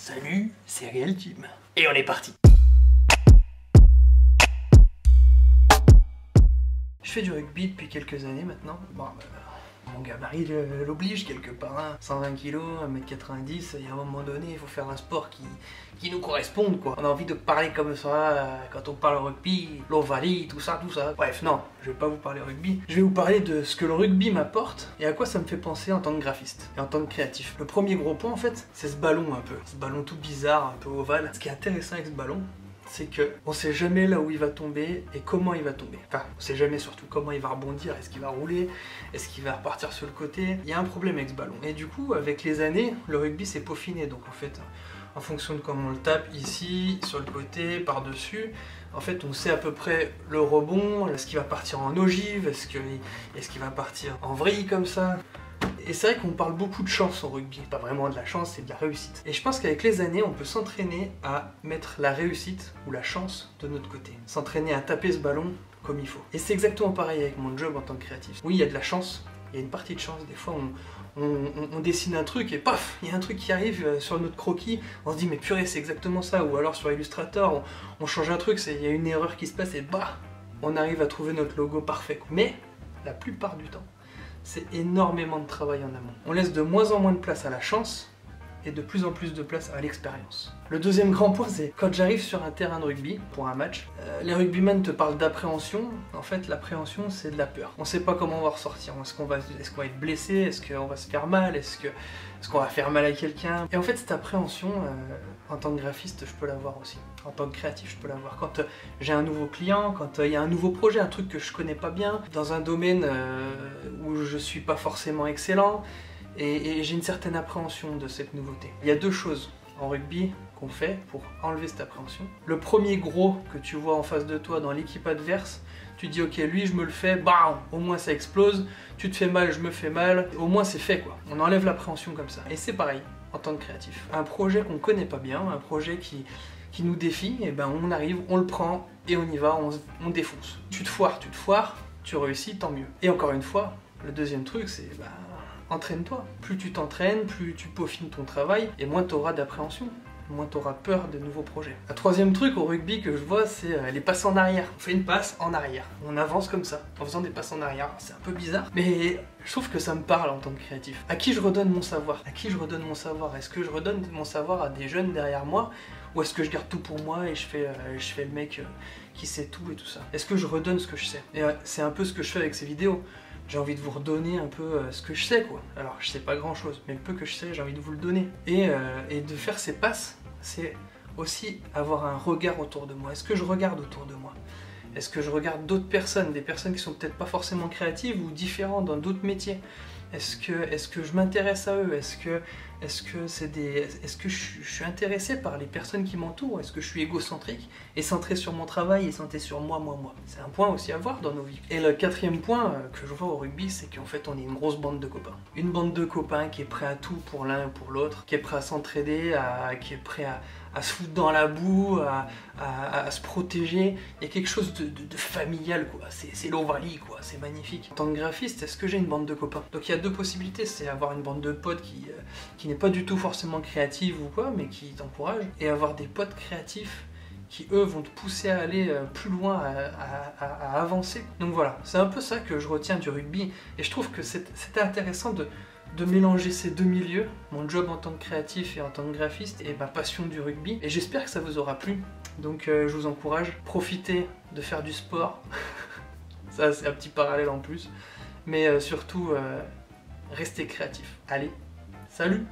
Salut, c'est Real Team. Et on est parti. Je fais du rugby depuis quelques années maintenant. Bon, mon gabarit l'oblige quelque part. Hein. 120 kg, 1m90, il y a un moment donné, il faut faire un sport qui nous corresponde, quoi. On a envie de parler comme ça quand on parle rugby, l'Ovalie, tout ça. Bref, non, je vais pas vous parler rugby. Je vais vous parler de ce que le rugby m'apporte et à quoi ça me fait penser en tant que graphiste et en tant que créatif. Le premier gros point, en fait, c'est ce ballon un peu. Ce ballon tout bizarre, un peu ovale. Ce qui est intéressant avec ce ballon, c'est que on sait jamais là où il va tomber et comment il va tomber. Enfin, on sait jamais surtout comment il va rebondir, est-ce qu'il va rouler, est-ce qu'il va repartir sur le côté. Il y a un problème avec ce ballon. Et du coup, avec les années, le rugby s'est peaufiné. Donc en fait, en fonction de comment on le tape, ici, sur le côté, par-dessus, en fait, on sait à peu près le rebond, est-ce qu'il va partir en ogive, est-ce qu'il va partir en vrille comme ça. Et c'est vrai qu'on parle beaucoup de chance au rugby. Pas vraiment de la chance, c'est de la réussite. Et je pense qu'avec les années, on peut s'entraîner à mettre la réussite ou la chance de notre côté. S'entraîner à taper ce ballon comme il faut. Et c'est exactement pareil avec mon job en tant que créatif. Oui, il y a de la chance, il y a une partie de chance. Des fois, on dessine un truc et paf, il y a un truc qui arrive sur notre croquis. On se dit, mais purée, c'est exactement ça. Ou alors sur Illustrator, on change un truc, il y a une erreur qui se passe et bah, on arrive à trouver notre logo parfait. Mais la plupart du temps, c'est énormément de travail en amont. On laisse de moins en moins de place à la chance et de plus en plus de place à l'expérience. Le deuxième grand point, c'est quand j'arrive sur un terrain de rugby pour un match, les rugbymen te parlent d'appréhension. En fait, l'appréhension, c'est de la peur. On ne sait pas comment on va ressortir. Est-ce qu'on va être blessé? Est-ce qu'on va se faire mal? Est-ce qu'on va faire mal à quelqu'un? Et en fait, cette appréhension, en tant que graphiste, je peux l'avoir aussi. En tant que créatif, je peux l'avoir. Quand j'ai un nouveau client, quand il y a un nouveau projet, un truc que je connais pas bien, dans un domaine où je suis pas forcément excellent, et j'ai une certaine appréhension de cette nouveauté. Il y a deux choses en rugby qu'on fait pour enlever cette appréhension. Le premier gros que tu vois en face de toi dans l'équipe adverse, tu dis ok, lui je me le fais, bam, au moins ça explose, tu te fais mal, je me fais mal, au moins c'est fait quoi. On enlève l'appréhension comme ça. Et c'est pareil en tant que créatif. Un projet qu'on connaît pas bien, un projet qui nous défie, et ben on arrive, on le prend et on y va, on défonce. Tu te foires, tu réussis, tant mieux. Et encore une fois, le deuxième truc c'est entraîne-toi. Plus tu t'entraînes, plus tu peaufines ton travail, et moins tu auras d'appréhension, moins tu auras peur des nouveaux projets. Un troisième truc au rugby que je vois, c'est les passes en arrière. On fait une passe en arrière, on avance comme ça, en faisant des passes en arrière. C'est un peu bizarre, mais je trouve que ça me parle en tant que créatif. À qui je redonne mon savoir? À qui je redonne mon savoir? Est-ce que je redonne mon savoir à des jeunes derrière moi, ou est-ce que je garde tout pour moi et je fais le mec qui sait tout et tout ça? Est-ce que je redonne ce que je sais? Et c'est un peu ce que je fais avec ces vidéos. J'ai envie de vous redonner un peu ce que je sais, quoi. Alors, je sais pas grand-chose, mais le peu que je sais, j'ai envie de vous le donner. Et de faire ces passes, c'est aussi avoir un regard autour de moi. Est-ce que je regarde autour de moi? Est-ce que je regarde d'autres personnes, des personnes qui sont peut-être pas forcément créatives ou différentes dans d'autres métiers? Est-ce que je m'intéresse à eux? Est-ce que je suis intéressé par les personnes qui m'entourent? Est-ce que je suis égocentrique et centré sur mon travail et centré sur moi? C'est un point aussi à voir dans nos vies. Et le quatrième point que je vois au rugby, c'est qu'en fait on est une grosse bande de copains. Une bande de copains qui est prêt à tout pour l'un ou pour l'autre, qui est prêt à s'entraider, qui est prêt à se foutre dans la boue, à se protéger. Il y a quelque chose de familial, quoi. C'est l'Ovalie, quoi. C'est magnifique. En tant que graphiste, est-ce que j'ai une bande de copains? Donc il y a deux possibilités, c'est avoir une bande de potes qui n'est pas du tout forcément créative ou quoi, mais qui t'encourage, et avoir des potes créatifs qui eux vont te pousser à aller plus loin, à avancer. Donc voilà, c'est un peu ça que je retiens du rugby, et je trouve que c'était intéressant de mélanger ces deux milieux, mon job en tant que créatif et en tant que graphiste, et ma passion du rugby, et j'espère que ça vous aura plu. Donc je vous encourage, profitez de faire du sport, ça c'est un petit parallèle en plus, mais surtout restez créatif. Allez, salut!